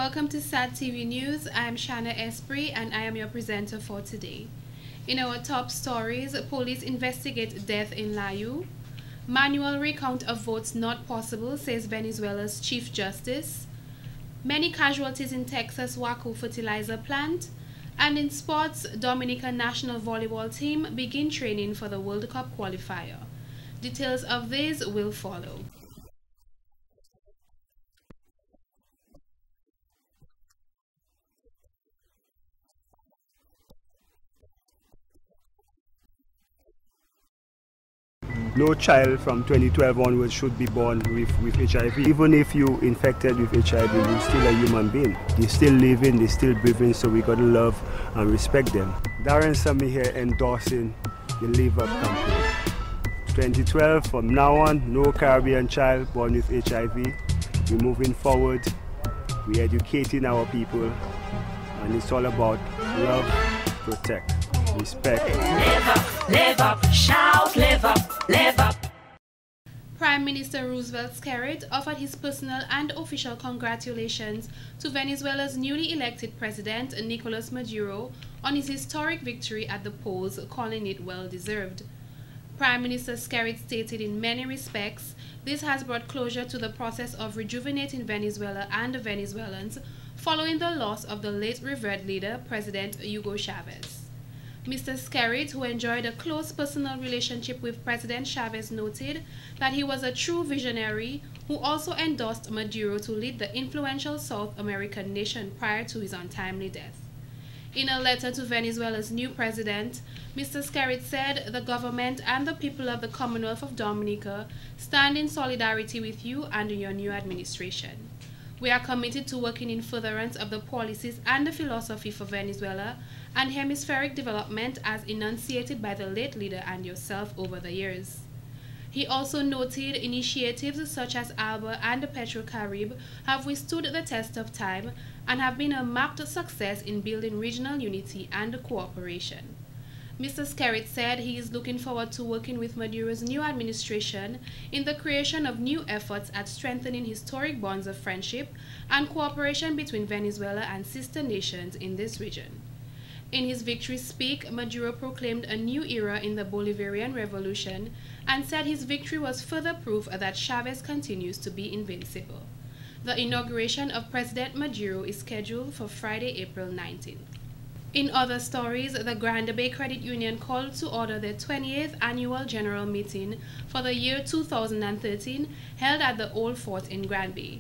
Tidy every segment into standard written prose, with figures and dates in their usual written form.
Welcome to SAT TV News. I am Shana Esprit and I am your presenter for today. In our top stories, police investigate death in Layou. Manual recount of votes not possible, says Venezuela's Chief Justice. Many casualties in Texas Waco fertilizer plant. And in sports, Dominica national volleyball team begin training for the World Cup qualifier. Details of these will follow. No child from 2012 onwards should be born with HIV. Even if you infected with HIV, you're still a human being. They're still living, they're still breathing, so we gotta love and respect them. Darren Sammy here endorsing the Live Up campaign. 2012, from now on, no Caribbean child born with HIV. We're moving forward, we're educating our people, and it's all about love, protect, respect. Live up, shout, live up, live up. Prime Minister Roosevelt Skerrit offered his personal and official congratulations to Venezuela's newly elected president, Nicolas Maduro, on his historic victory at the polls, calling it well-deserved. Prime Minister Skerrit stated in many respects, this has brought closure to the process of rejuvenating Venezuela and the Venezuelans following the loss of the late revered leader, President Hugo Chavez. Mr. Skerrit, who enjoyed a close personal relationship with President Chavez, noted that he was a true visionary who also endorsed Maduro to lead the influential South American nation prior to his untimely death. In a letter to Venezuela's new president, Mr. Skerrit said, "The government and the people of the Commonwealth of Dominica stand in solidarity with you and your new administration. We are committed to working in furtherance of the policies and the philosophy for Venezuela and hemispheric development as enunciated by the late leader and yourself over the years." He also noted initiatives such as ALBA and the PetroCarib have withstood the test of time and have been a marked success in building regional unity and cooperation. Mr. Skerrit said he is looking forward to working with Maduro's new administration in the creation of new efforts at strengthening historic bonds of friendship and cooperation between Venezuela and sister nations in this region. In his victory speech, Maduro proclaimed a new era in the Bolivarian Revolution and said his victory was further proof that Chavez continues to be invincible. The inauguration of President Maduro is scheduled for Friday, April 19th. In other stories, the Grand Bay Credit Union called to order their 28th annual general meeting for the year 2013 held at the Old Fort in Grand Bay.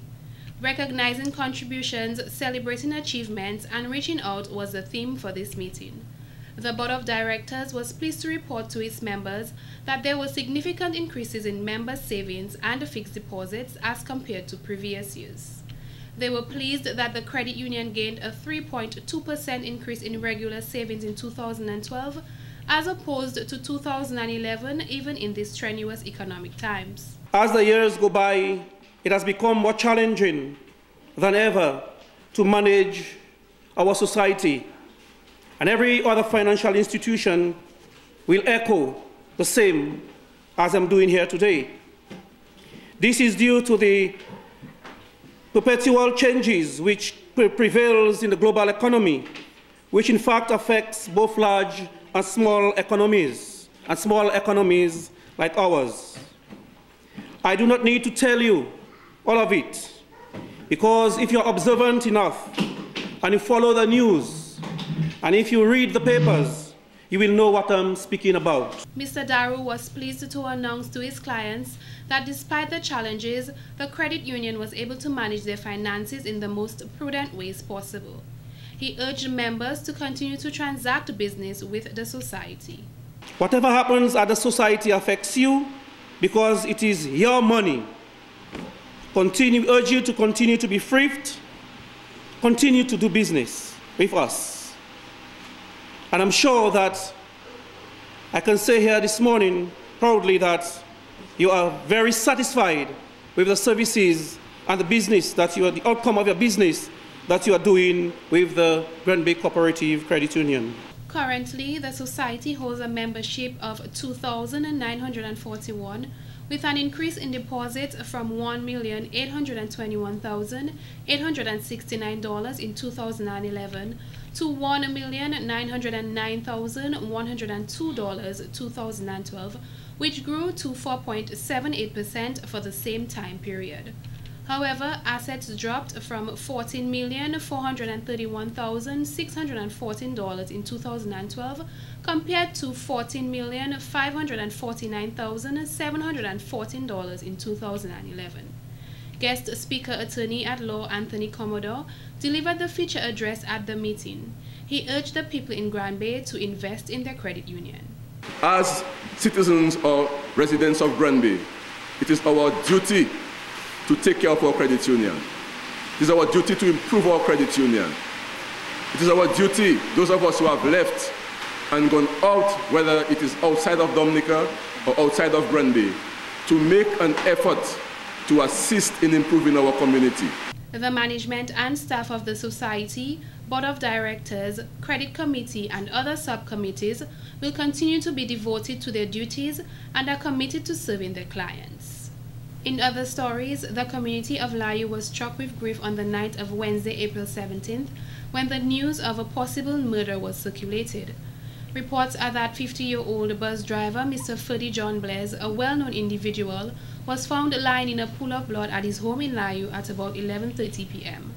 Recognizing contributions, celebrating achievements, and reaching out was the theme for this meeting. The Board of Directors was pleased to report to its members that there were significant increases in member savings and fixed deposits as compared to previous years. They were pleased that the credit union gained a 3.2% increase in regular savings in 2012 as opposed to 2011, even in these strenuous economic times. As the years go by, it has become more challenging than ever to manage our society, and every other financial institution will echo the same as I'm doing here today. This is due to the perpetual changes which prevails in the global economy, which in fact affects both large and small economies like ours. I do not need to tell you all of it, because if you're observant enough and you follow the news and if you read the papers, you will know what I'm speaking about. Mr. Daru was pleased to announce to his clients that despite the challenges, the credit union was able to manage their finances in the most prudent ways possible. He urged members to continue to transact business with the society. Whatever happens at the society affects you because it is your money. Urge you to continue to be thrift, continue to do business with us. And I'm sure that I can say here this morning proudly that you are very satisfied with the services and the business that you are, the outcome of your business that you are doing with the Grand Bay Cooperative Credit Union. Currently, the society holds a membership of 2,941, with an increase in deposits from $1,821,869 in 2011 to $1,909,102 2012, which grew to 4.78% for the same time period. However, assets dropped from $14,431,614 in 2012 compared to $14,549,714 in 2011. Guest Speaker Attorney at Law Anthony Commodore delivered the feature address at the meeting. He urged the people in Granby to invest in their credit union. As citizens or residents of Granby, it is our duty to take care of our credit union. It is our duty to improve our credit union. It is our duty, those of us who have left and gone out, whether it is outside of Dominica or outside of Granby, to make an effort to assist in improving our community. The management and staff of the Society, Board of Directors, Credit Committee and other subcommittees will continue to be devoted to their duties and are committed to serving their clients. In other stories, the community of Layu was struck with grief on the night of Wednesday, April 17th, when the news of a possible murder was circulated. Reports are that 50-year-old bus driver Mr. Ferdy John Blaise, a well-known individual, was found lying in a pool of blood at his home in Layu at about 11:30 p.m.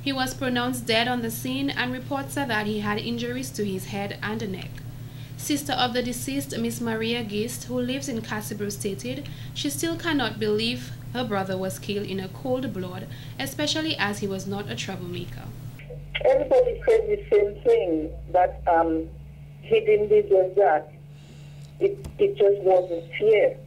He was pronounced dead on the scene, and reports are that he had injuries to his head and neck. Sister of the deceased, Miss Maria Gist, who lives in Cassibro, stated she still cannot believe her brother was killed in a cold blood, especially as he was not a troublemaker. Everybody said the same thing, that he didn't deserve that. It just wasn't fair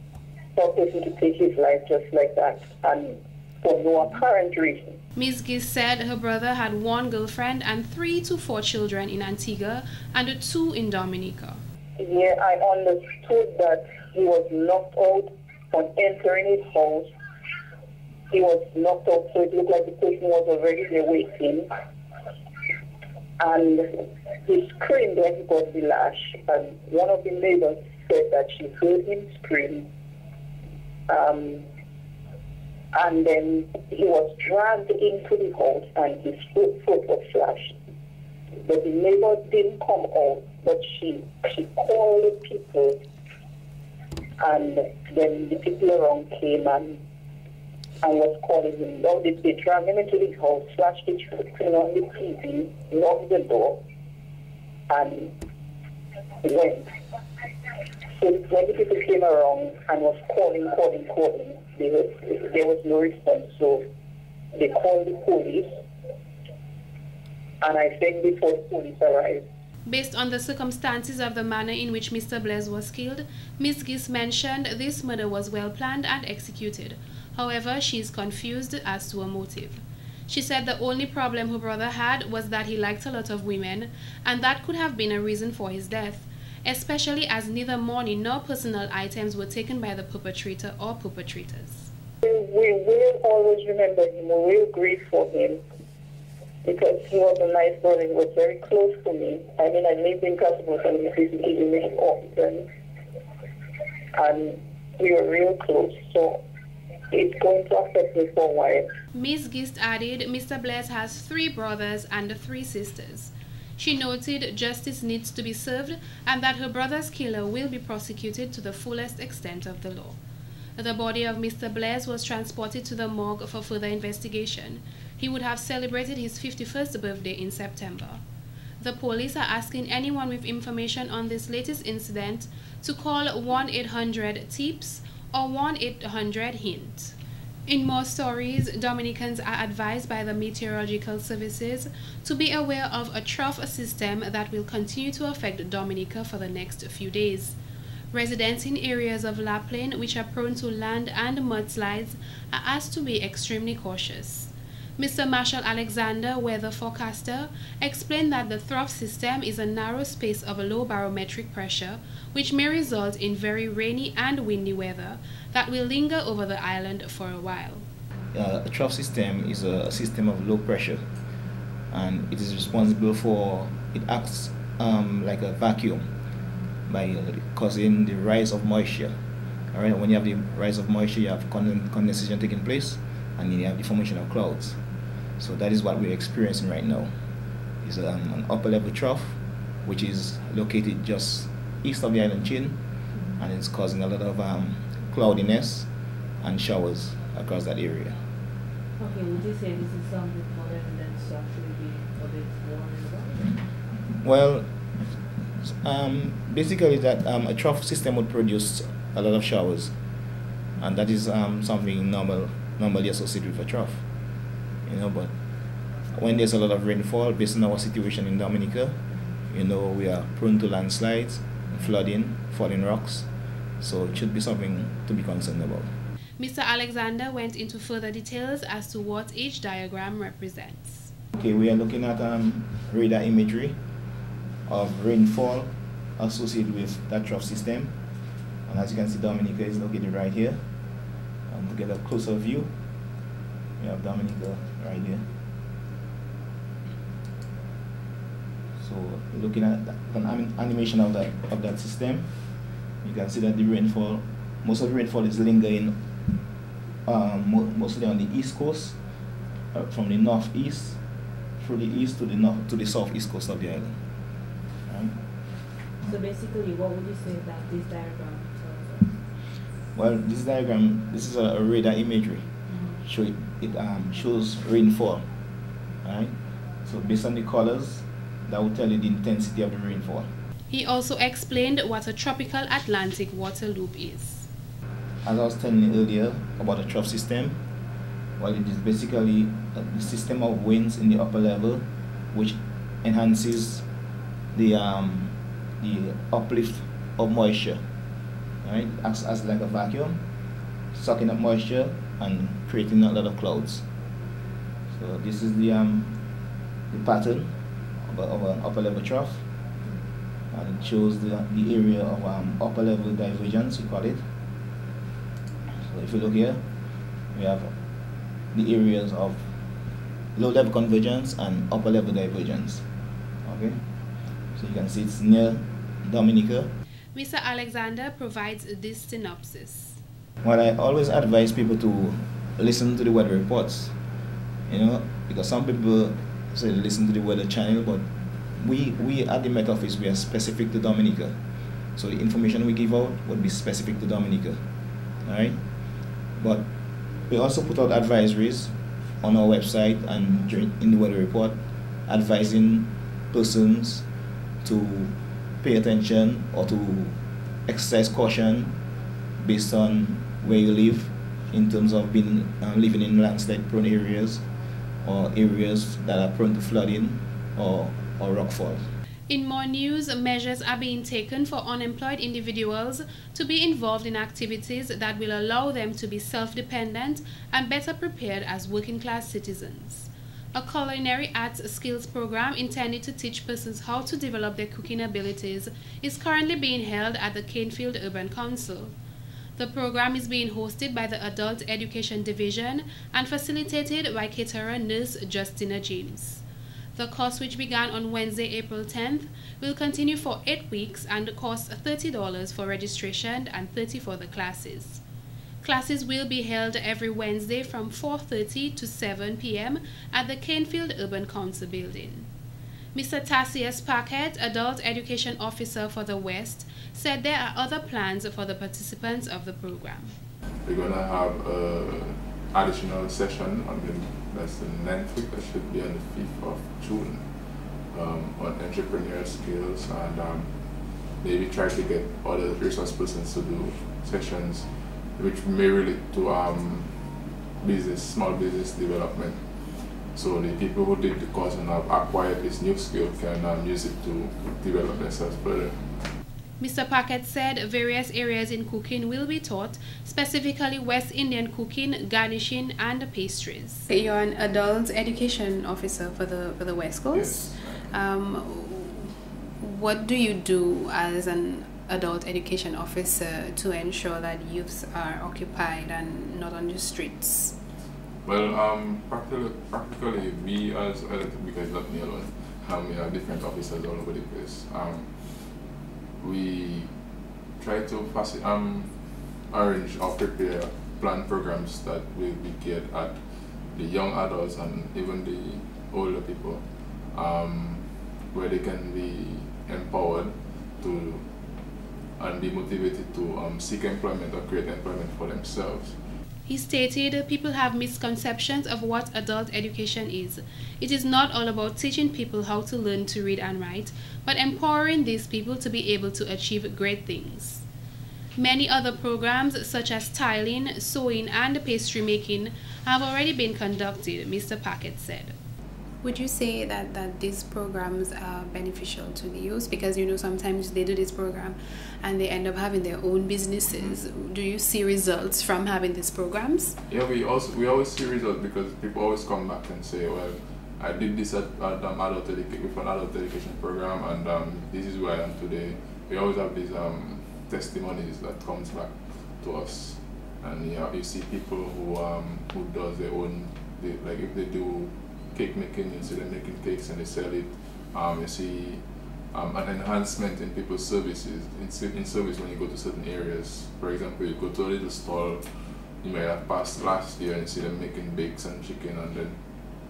for a person to take his life just like that, and for no apparent reason. Ms. Gist said her brother had one girlfriend and 3 to 4 children in Antigua and 2 in Dominica. Yeah, I understood that he was knocked out on entering his house. He was knocked out, so it looked like the person was already there waiting. And he screamed when he got the lash. And one of the neighbors said that she heard him scream. And then he was dragged into the house and his foot was slashed. But the neighbor didn't come out, but she called the people, and then the people around came and was calling him. Now they dragged him into the house, slashed the screen on the TV, locked the door, and went. So when the people came around and was calling, there was no response. So they called the police, and I think before the police arrived. Based on the circumstances of the manner in which Mr. Blaise was killed, Ms. Gist mentioned this murder was well planned and executed. However, she is confused as to a motive. She said the only problem her brother had was that he liked a lot of women, and that could have been a reason for his death, especially as neither money nor personal items were taken by the perpetrator or perpetrators. We will always remember him. We will grieve for him, because he was a nice brother. He was very close to me. I mean, I lived in Cassibro and he visited me often, and we were real close. So it's going to affect me for a while. Ms. Gist added Mr. Blaise has 3 brothers and 3 sisters. She noted justice needs to be served and that her brother's killer will be prosecuted to the fullest extent of the law. The body of Mr. Blaise was transported to the morgue for further investigation. He would have celebrated his 51st birthday in September. The police are asking anyone with information on this latest incident to call 1-800-TIPS or 1-800-HINT. In more stories, Dominicans are advised by the meteorological services to be aware of a trough system that will continue to affect Dominica for the next few days. Residents in areas of La Plaine, which are prone to land and mudslides, are asked to be extremely cautious. Mr. Marshall Alexander, weather forecaster, explained that the trough system is a narrow space of a low barometric pressure, which may result in very rainy and windy weather that will linger over the island for a while. A trough system is a system of low pressure, and it is responsible for, it acts like a vacuum by causing the rise of moisture All right, when you have the rise of moisture, you have condensation taking place, and then you have the formation of clouds. So that is what we're experiencing right now. It's an upper level trough, which is located just east of the island chain, and it's causing a lot of cloudiness and showers across that area. Okay, would you say this is something for residents to actually be a bit worried about? Well, basically that a trough system would produce a lot of showers, and that is something normally associated with a trough, you know. But when there's a lot of rainfall, based on our situation in Dominica, you know, we are prone to landslides, flooding, falling rocks, so it should be something to be concerned about. Mr. Alexander went into further details as to what each diagram represents. Okay, we are looking at radar imagery of rainfall associated with that trough system. And as you can see, Dominica is located right here. And to get a closer view, we have Dominica right here. So looking at an animation of that system, you can see that the rainfall, most of the rainfall is lingering mostly on the east coast, from the northeast through the east to the southeast coast of the island. Right? So basically, what would you say that this diagram tells us? Well, this diagram, this is a radar imagery. It shows rainfall. Right? So based on the colors, that will tell you the intensity of the rainfall. He also explained what a tropical Atlantic water loop is. As I was telling you earlier about the trough system, well, it is basically the system of winds in the upper level which enhances the uplift of moisture. Right? Acts as like a vacuum, sucking up moisture and creating a lot of clouds. So this is the pattern of an upper level trough, and it shows the area of upper level divergence, we call it. So if you look here, we have the areas of low level convergence and upper level divergence. Okay, so you can see it's near Dominica. Mr. Alexander provides this synopsis. Well, I always advise people to listen to the weather reports, you know, because some people say listen to the weather channel, but we at the Met Office, we are specific to Dominica. So the information we give out would be specific to Dominica. Alright? But we also put out advisories on our website and in the weather report, advising persons to pay attention or to exercise caution based on where you live, in terms of being living in landslide prone areas or areas that are prone to flooding or rockfall. In more news, measures are being taken for unemployed individuals to be involved in activities that will allow them to be self-dependent and better prepared as working-class citizens. A culinary arts skills program intended to teach persons how to develop their cooking abilities is currently being held at the Canefield Urban Council. The program is being hosted by the Adult Education Division and facilitated by caterer nurse Justina James. The course, which began on Wednesday, April 10th, will continue for 8 weeks and cost $30 for registration and $30 for the classes. Classes will be held every Wednesday from 4:30 to 7 p.m. at the Canefield Urban Council building. Mr. Tassius Paquette, Adult Education Officer for the West, said there are other plans for the participants of the program. We're going to have an additional session on that's the 9th week, that should be on the 5th of June, on entrepreneurial skills, and maybe try to get other resource persons to do sessions which may relate to small business development. So the people who did the course and have acquired this new skill can use it to develop themselves further. Mr. Paquette said various areas in cooking will be taught, specifically West Indian cooking, garnishing, and pastries. You're an adult education officer for the West Coast. Yes. What do you do as an adult education officer to ensure that youths are occupied and not on the streets? Well, practically we as because not me alone, we have different officers all over the place. We try to arrange or prepare planned programs that will be geared at the young adults and even the older people, where they can be empowered to and be motivated to seek employment or create employment for themselves. He stated people have misconceptions of what adult education is. It is not all about teaching people how to learn to read and write, but empowering these people to be able to achieve great things. Many other programs such as tiling, sewing, and pastry making have already been conducted, Mr. Packett said. Would you say that these programs are beneficial to the youth? Because sometimes they do this program and they end up having their own businesses. Do you see results from having these programs? Yeah, we always see results because people always come back and say, well, I did this with an adult education program, and this is where I am today. We always have these testimonies that comes back to us, and you see people who does their own, like if they do cake making, you see them making cakes and they sell it. You see an enhancement in people's services, in service when you go to certain areas. For example, you go to a little stall, you may have passed last year and you see them making bakes and chicken, and then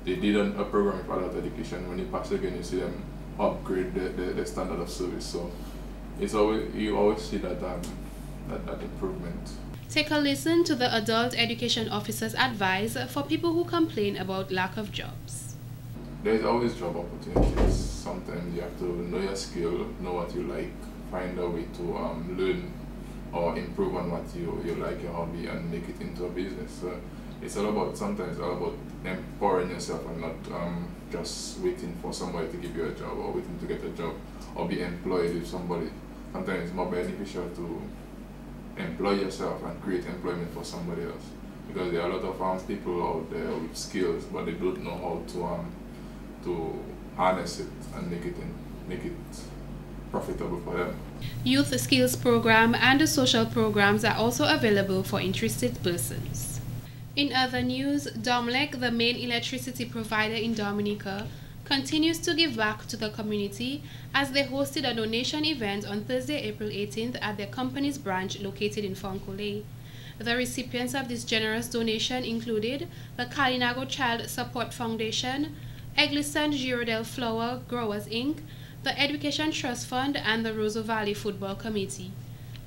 they did a program with adult education. When you pass again, you see them upgrade the standard of service. So it's always, you always see that improvement. Take a listen to the adult education officer's advice for people who complain about lack of jobs. There's always job opportunities. Sometimes you have to know your skill, know what you like, find a way to learn or improve on what you like, your hobby, and make it into a business. So it's all about, sometimes all about empowering yourself and not just waiting for somebody to give you a job or waiting to get a job or be employed with somebody. Sometimes it's more beneficial to employ yourself and create employment for somebody else, because there are a lot of people out there with skills, but they don't know how to harness it and make it profitable for them. Youth Skills Program and social programs are also available for interested persons. In other news, Domlec, the main electricity provider in Dominica, continues to give back to the community as they hosted a donation event on Thursday, April 18th at their company's branch located in Foncolay. The recipients of this generous donation included the Kalinago Child Support Foundation, Egliston Girodel Flower Growers Inc., the Education Trust Fund, and the Roseau Valley Football Committee.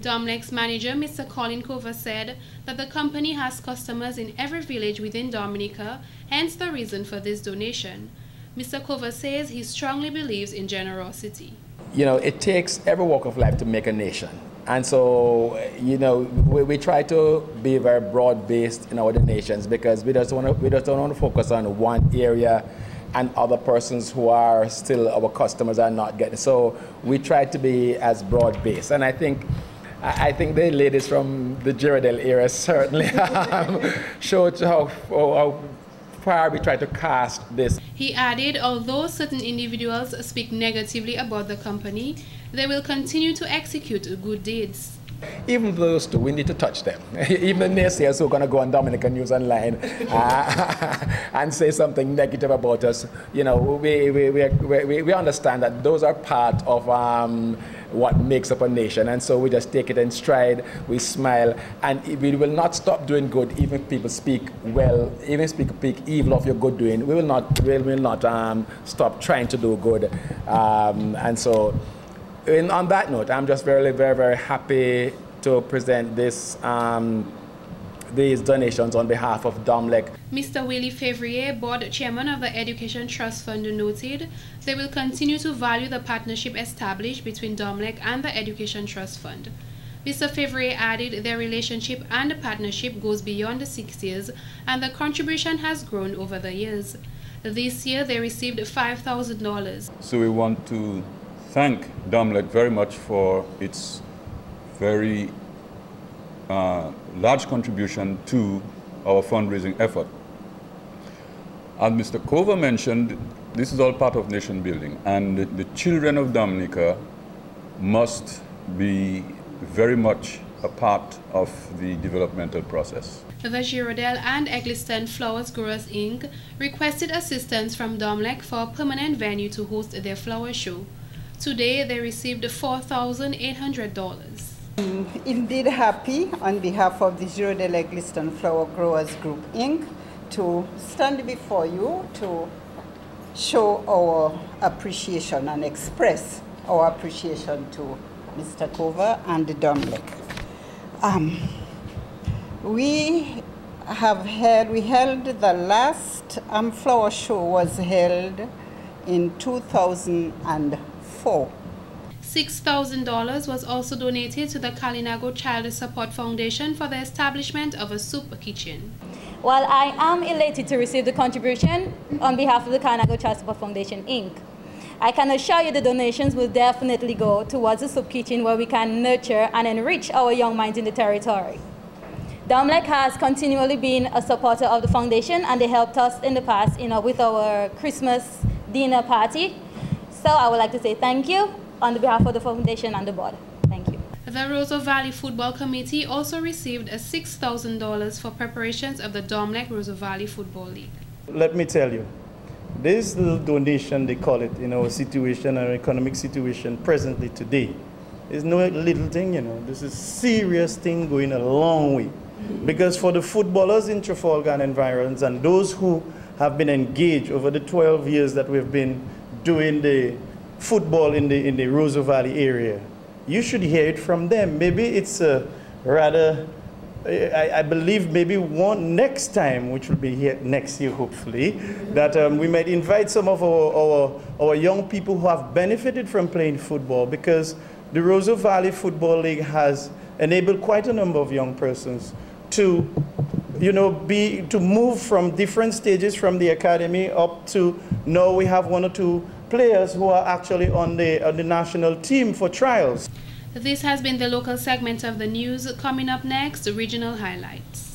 Domlec's manager, Mr. Colin Cover, said that the company has customers in every village within Dominica, hence the reason for this donation. Mr. Cover says he strongly believes in generosity. It takes every walk of life to make a nation. And so, we try to be very broad-based in our donations because we just don't want to focus on one area and other persons who are still our customers are not getting. So we try to be as broad-based. And I think the ladies from the Girodel era certainly showed how far we try to cast this. He added, although certain individuals speak negatively about the company, they will continue to execute good deeds. Even those two, we need to touch them. Even the naysayers who are going to go on Dominican News Online and say something negative about us, we understand that those are part of what makes up a nation, and so we just take it in stride, we smile, and we will not stop doing good even if people speak well, even speak evil of your good doing. We will not stop trying to do good, and so on that note, I'm just very, very, very happy to present this these donations on behalf of Domlec. Mr. Willie Fevrier, board chairman of the Education Trust Fund, noted they will continue to value the partnership established between Domlec and the Education Trust Fund. Mr. Fevrier added their relationship and partnership goes beyond the 6 years and the contribution has grown over the years. This year they received $5,000. So we want to thank Domlec very much for its very large contribution to our fundraising effort. As Mr. Cover mentioned, this is all part of nation building, and the children of Dominica must be very much a part of the developmental process. The Girodel and Egliston Flowers Growers Inc. requested assistance from Domlec for a permanent venue to host their flower show. Today they received $4,800. Indeed happy on behalf of the Giro de l'Egliston Flower Growers Group Inc. to stand before you to show our appreciation and express our appreciation to Mr. Cover and the DOMLEC. We held the last flower show was held in 2004. $6,000 was also donated to the Kalinago Child Support Foundation for the establishment of a soup kitchen. While I am elated to receive the contribution on behalf of the Kalinago Child Support Foundation, Inc., I can assure you the donations will definitely go towards a soup kitchen where we can nurture and enrich our young minds in the territory. DOMLEC has continually been a supporter of the foundation, and they helped us in the past, with our Christmas dinner party. So I would like to say thank you on behalf of the foundation and the board. Thank you. The Roseau Valley Football Committee also received a $6,000 for preparations of the DOMLEC Roseau Valley Football League. Let me tell you, this little donation, they call it, in our situation, our economic situation presently today, is no little thing, This is a serious thing going a long way. Because for the footballers in Trafalgar and environs and those who have been engaged over the 12 years that we've been doing the football in the Roseau Valley area, you should hear it from them. Maybe it's a rather, I believe maybe one next time, which will be here next year hopefully, that we might invite some of our young people who have benefited from playing football, because the Roseau Valley Football League has enabled quite a number of young persons to to move from different stages from the academy up to now we have one or two players who are actually on the national team for trials. This has been the local segment of the news. Coming up next, regional highlights.